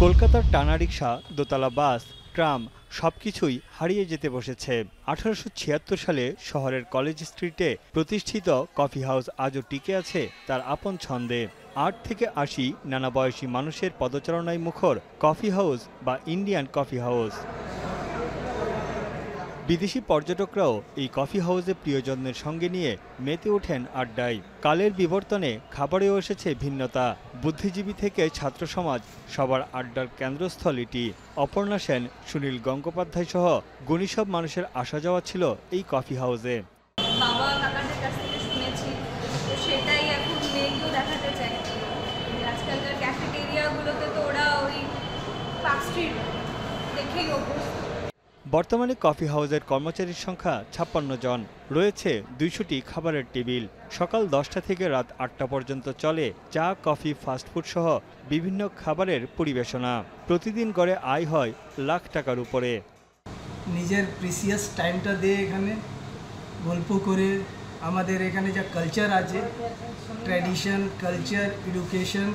কলকাতার টানা রিকশা, দোতলা বাস, ট্রাম সবকিছুই হারিয়ে যেতে বসেছে। 1876 সালে শহরের কলেজ স্ট্রিটে প্রতিষ্ঠিত কফি হাউস আজও টিকে আছে তার আপন ছন্দে। 8 থেকে 80 নানা বয়সী মানুষের পদচারণায় মুখর কফি হাউস বা ইন্ডিয়ান কফি হাউস। বিদেশি পর্যটকরাও এই কফি হাউসে প্রিয়জনদের সঙ্গে নিয়ে মেতে ওঠেন আড্ডায়। কালের বিবর্তনে খাবারেও এসেছে ভিন্নতা। বুদ্ধিজীবী থেকে ছাত্র সমাজ সবার আড্ডার কেন্দ্রস্থল এটি। অপর্ণা সেন, সুনীল গঙ্গোপাধ্যায় সহ গুণী সব মানুষের আসা যাওয়া ছিল এই কফি হাউসে। বাবা কাকাদের কাছ থেকে শুনেছি, তো সেটাই এখন মেয়েকেও দেখাতে চাই। আজকালকার ক্যাফেটেরিয়াগুলোতে তো ওরা ওই পাস্ট্রির দেখেই অভ্যস্ত। বর্তমানে কফি হাউসের কর্মচারীর সংখ্যা 56 জন। রয়েছে 200টি খাবারের টেবিল। সকাল 10টা থেকে রাত 8টা পর্যন্ত চলে চা, কফি, ফাস্টফুড সহ বিভিন্ন খাবারের পরিবেশনা। প্রতিদিন গড়ে আয় হয় লাখ টাকার উপরে। নিজের প্রিসিয়াস টাইমটা দিয়ে এখানে গল্প করে আমাদের এখানে যা কালচার আছে, ট্র্যাডিশন, কালচার, এডুকেশন,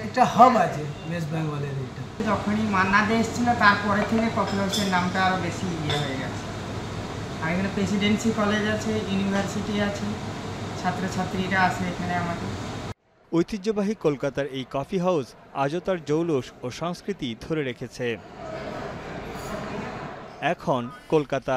একটা হাব আছে ওয়েস্ট বেঙ্গলের। এটা যখনই মান্নাদে এসেছিল তারপরে থেকে কফি হাউসের নামটা আরও বেশি হয়ে গেছে। আর এখানে প্রেসিডেন্সি কলেজ আছে, ইউনিভার্সিটি আছে, ছাত্রছাত্রীরা আসে এখানে আমাদের। ঐতিহ্যবাহী কলকাতার এই কফি হাউস আজও তার জৌলুস ও সংস্কৃতি ধরে রেখেছে। এখন কলকাতা।